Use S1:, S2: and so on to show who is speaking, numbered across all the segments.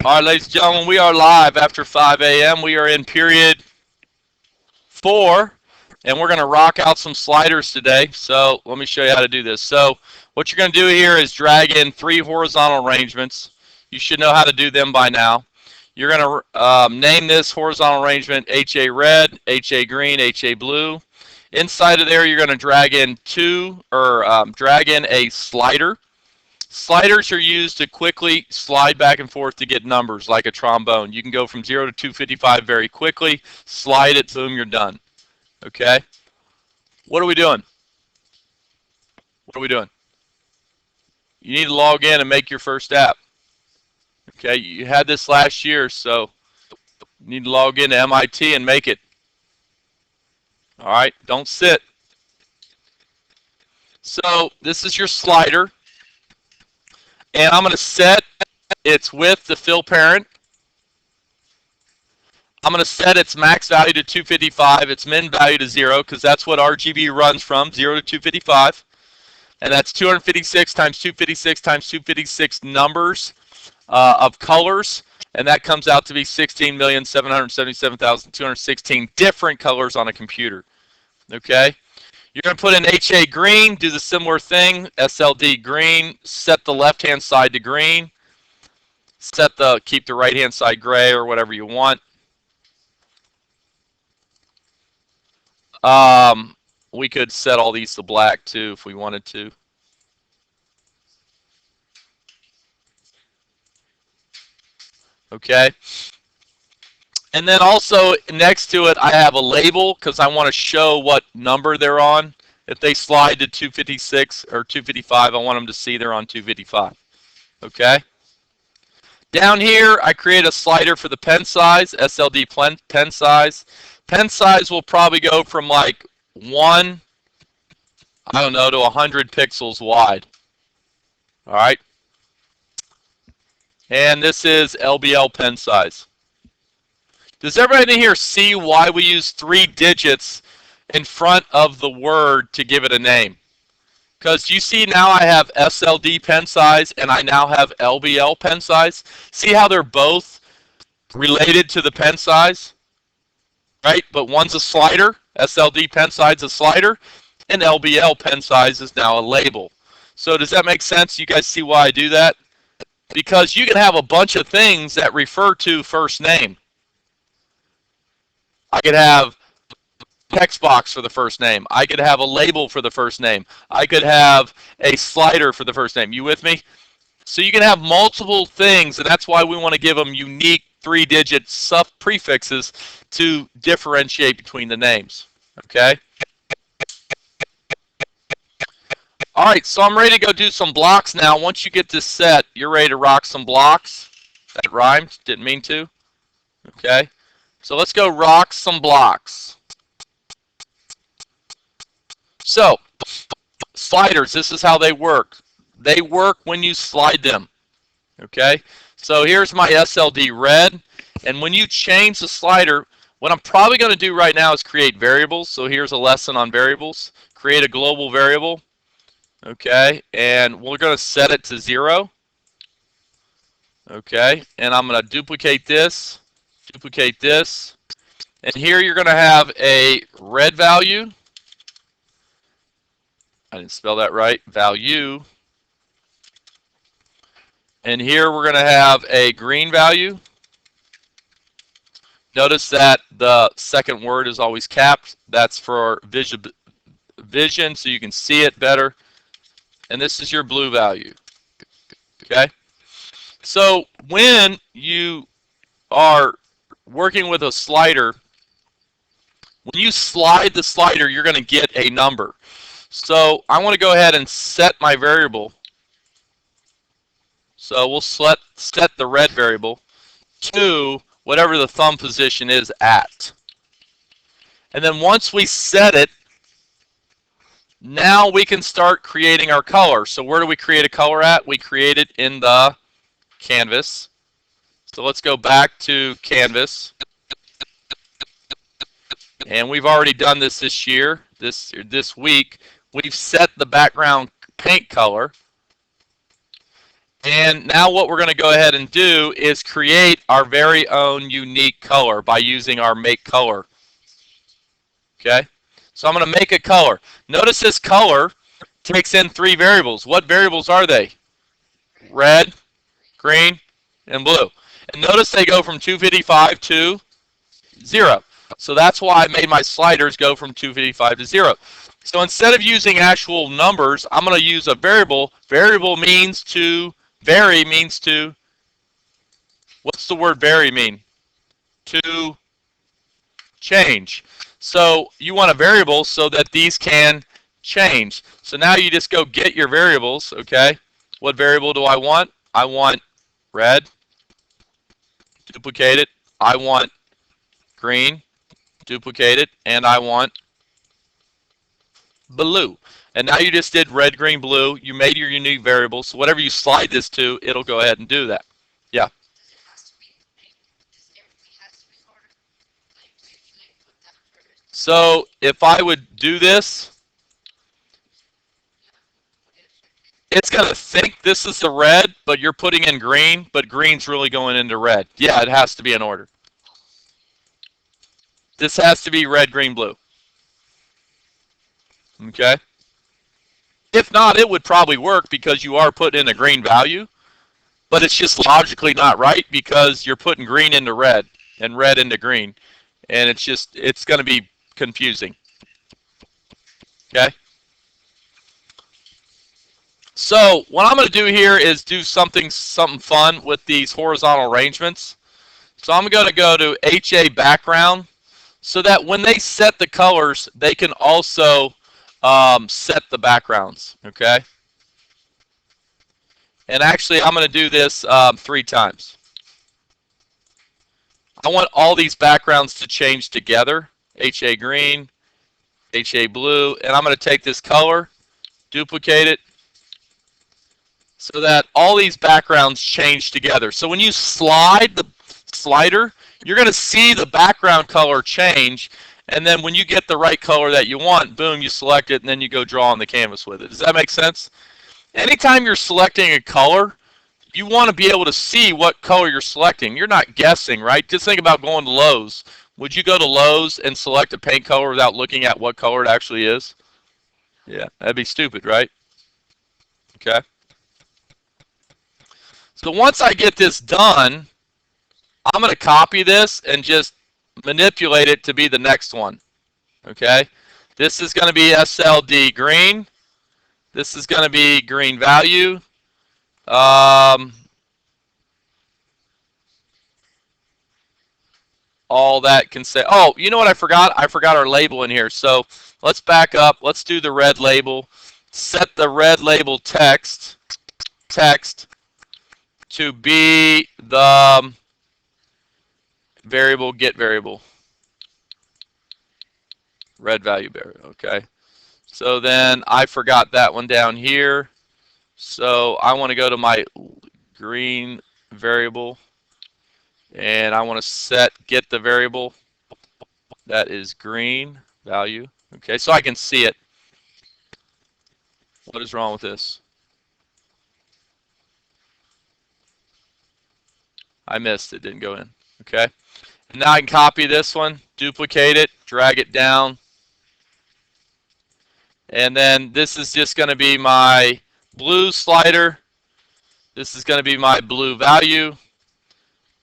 S1: All right, ladies and gentlemen, we are live after 5 a.m. We are in period 4, and we're going to rock out some sliders today. So let me show you how to do this. So what you're going to do here is drag in 3 horizontal arrangements. You should know how to do them by now. You're going to name this horizontal arrangement HA red, HA green, HA blue. Inside of there, you're going to drag in drag in a slider. Sliders are used to quickly slide back and forth to get numbers like a trombone. You can go from 0 to 255 very quickly, slide it, boom, you're done. Okay? What are we doing? What are we doing? You need to log in and make your first app. Okay, you had this last year, so you need to log into MIT and make it. All right, don't sit. So this is your slider. And I'm going to set its width to fill parent. I'm going to set its max value to 255, its min value to 0, because that's what RGB runs from, 0 to 255. And that's 256 times 256 times 256 numbers of colors. And that comes out to be 16,777,216 different colors on a computer. Okay? You're going to put in HA green, do the similar thing, SLD green, set the left-hand side to green, keep the right-hand side gray or whatever you want. We could set all these to black too if we wanted to. Okay. And then also next to it, I have a label because I want to show what number they're on. If they slide to 256 or 255, I want them to see they're on 255. Okay? Down here, I create a slider for the pen size, SLD pen size. Pen size will probably go from like 1, I don't know, to 100 pixels wide. All right? And this is LBL pen size. Does everybody in here see why we use 3 digits in front of the word to give it a name? Because you see now I have SLD pen size and I now have LBL pen size. See how they're both related to the pen size? Right? But one's a slider, SLD pen size is a slider, and LBL pen size is now a label. So does that make sense? You guys see why I do that? Because you can have a bunch of things that refer to first name. I could have text box for the first name. I could have a label for the first name. I could have a slider for the first name. You with me? So you can have multiple things, and that's why we want to give them unique 3-digit prefixes to differentiate between the names. Okay? All right, so I'm ready to go do some blocks now. Once you get this set, you're ready to rock some blocks. That rhymed. Didn't mean to. Okay? So let's go rock some blocks. So, sliders, this is how they work. They work when you slide them. Okay? So here's my SLD red. And when you change the slider, what I'm probably going to do right now is create variables. So here's a lesson on variables. Create a global variable. Okay? And we're going to set it to 0. Okay? And I'm going to duplicate this. Duplicate this, and here you're going to have a red value. I didn't spell that right. Value. And here we're going to have a green value. Notice that the second word is always capped. That's for vision, so you can see it better. And this is your blue value. Okay? So when you are working with a slider, when you slide the slider, you're going to get a number. So I want to go ahead and set my variable. So we'll set the red variable to whatever the thumb position is at. And then once we set it, now we can start creating our color. So where do we create a color at? We create it in the canvas. So let's go back to canvas. And we've already done this year, this week. We've set the background paint color. And now what we're going to go ahead and do is create our very own unique color by using our make color. Okay? So I'm going to make a color. Notice this color takes in 3 variables. What variables are they? Red, green, and blue. And notice they go from 255 to 0. So that's why I made my sliders go from 255 to 0. So instead of using actual numbers, I'm going to use a variable. Variable means to vary, means to, what's the word vary mean? To change. So you want a variable so that these can change. So now you just go get your variables, okay? What variable do I want? I want red, duplicate it. I want green, duplicate it, and I want blue. And now you just did red, green, blue. You made your unique variable. So whatever you slide this to, it'll go ahead and do that. Yeah. So if I would do this, it's going to think this is the red, but you're putting in green, but green's really going into red. Yeah, it has to be in order. This has to be red, green, blue. Okay? If not, it would probably work because you are putting in a green value, but it's just logically not right because you're putting green into red and red into green, and it's going to be confusing. Okay? So what I'm going to do here is do something fun with these horizontal arrangements. So I'm going to go to HA background so that when they set the colors, they can also set the backgrounds. Okay. And actually, I'm going to do this 3 times. I want all these backgrounds to change together. HA green, HA blue, and I'm going to take this color, duplicate it, so that all these backgrounds change together. So when you slide the slider, you're going to see the background color change, and then when you get the right color that you want, boom, you select it, and then you go draw on the canvas with it. Does that make sense? Anytime you're selecting a color, you want to be able to see what color you're selecting. You're not guessing, right? Just think about going to Lowe's. Would you go to Lowe's and select a paint color without looking at what color it actually is? Yeah, that'd be stupid, right? Okay. So once I get this done, I'm going to copy this and just manipulate it to be the next one. Okay? This is going to be SLD green. This is going to be green value. All that can say. Oh, you know what I forgot? I forgot our label in here. So let's back up. Let's do the red label. Set the red label text to be the variable get variable. Red value variable. Okay. So then I forgot that one down here. So I want to go to my green variable. And I want to get the variable that is green value. Okay, so I can see it. What is wrong with this? I missed it, didn't go in. Okay, and now I can copy this one, duplicate it, drag it down. And then this is just going to be my blue slider. This is going to be my blue value.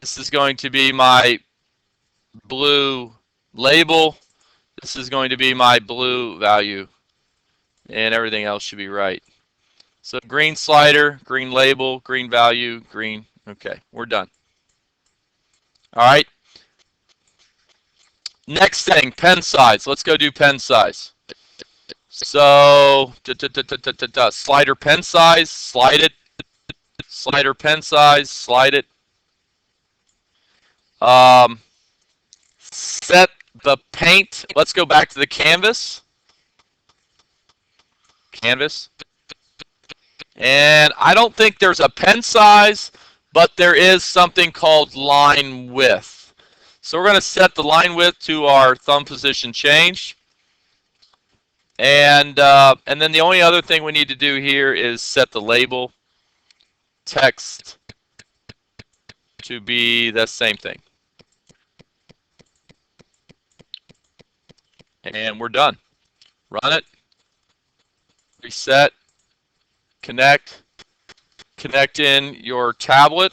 S1: This is going to be my blue label. This is going to be my blue value. And everything else should be right. So green slider, green label, green value, green. Okay, we're done. All right. Next thing, pen size. Let's go do pen size. So slider pen size, slide it. Slider pen size, slide it. Set the paint. Let's go back to the canvas. And I don't think there's a pen size, but there is something called line width. So we're going to set the line width to our thumb position change. And then the only other thing we need to do here is set the label text to be the same thing. And we're done. Run it. Reset. Connect. Connect in your tablet.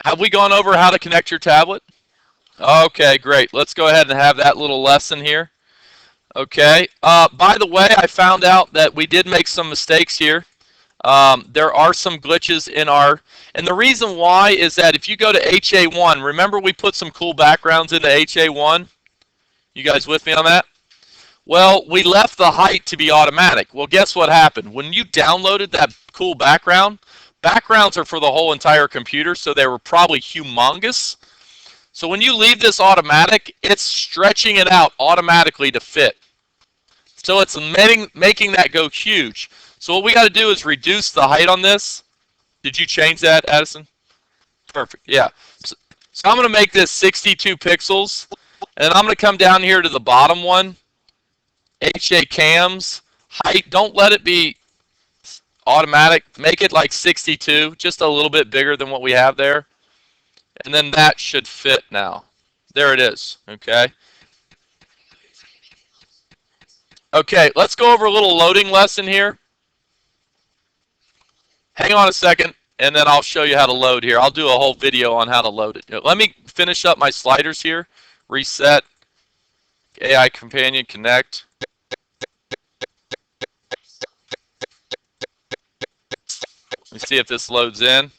S1: Have we gone over how to connect your tablet? Okay, great. Let's go ahead and have that little lesson here. Okay. By the way, I found out that we did make some mistakes here. There are some glitches in our, and the reason why is that if you go to HA1, remember we put some cool backgrounds into HA1? You guys with me on that? Well, we left the height to be automatic. Well, guess what happened? When you downloaded that cool background, backgrounds are for the whole entire computer, so they were probably humongous. So when you leave this automatic, it's stretching it out automatically to fit. So it's making that go huge. So what we got to do is reduce the height on this. Did you change that, Addison? Perfect, yeah. So I'm going to make this 62 pixels, and then I'm going to come down here to the bottom one, HA cams, height. Don't let it be automatic. Make it like 62, just a little bit bigger than what we have there. And then that should fit now. There it is, okay? Okay, let's go over a little loading lesson here. Hang on a second, and then I'll show you how to load here. I'll do a whole video on how to load it. Let me finish up my sliders here. Reset, AI Companion, connect. Let me see if this loads in.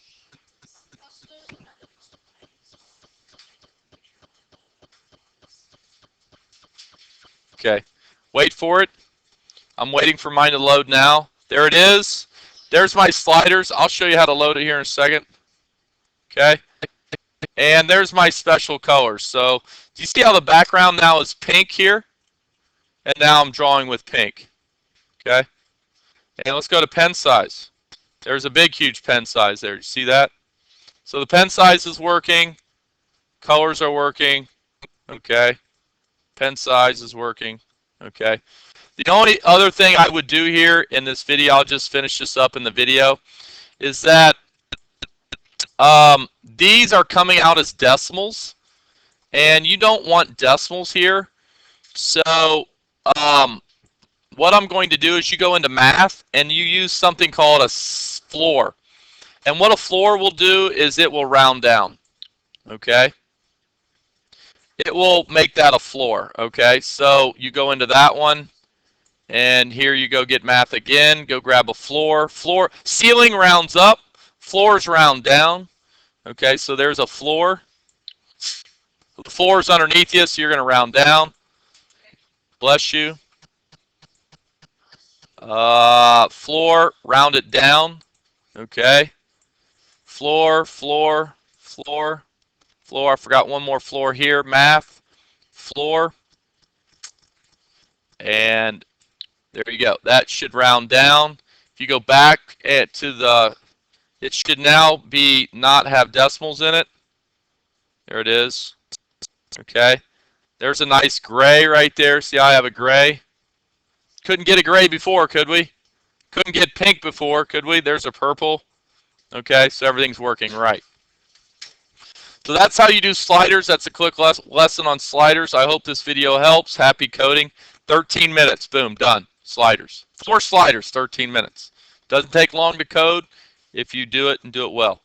S1: Okay, wait for it. I'm waiting for mine to load now. There it is. There's my sliders. I'll show you how to load it here in a second. Okay, and there's my special colors. So do you see how the background now is pink here? And now I'm drawing with pink. Okay, and let's go to pen size. There's a big, huge pen size there. You see that? So the pen size is working. Colors are working. Okay. Pen size is working. Okay. The only other thing I would do here in this video, I'll just finish this up in the video, is that these are coming out as decimals, and you don't want decimals here. So what I'm going to do is you go into math and you use something called a floor. And what a floor will do is it will round down. Okay? It will make that a floor. Okay? So you go into that one, and here you go get math again. Go grab a floor. Floor, ceiling rounds up, floors round down. Okay? So there's a floor. The floor is underneath you, so you're going to round down. Bless you. Floor, round it down. Okay. Floor, floor, floor, floor. I forgot one more floor here. Math, floor. And there you go. That should round down. If you go back to the, it should now be not have decimals in it. There it is. Okay. There's a nice gray right there. See how I have a gray? Couldn't get a gray before, could we? Couldn't get pink before, could we? There's a purple. Okay, so everything's working right. So that's how you do sliders. That's a quick lesson on sliders. I hope this video helps. Happy coding. 13 minutes. Boom, done. Sliders. 4 sliders, 13 minutes. Doesn't take long to code if you do it and do it well.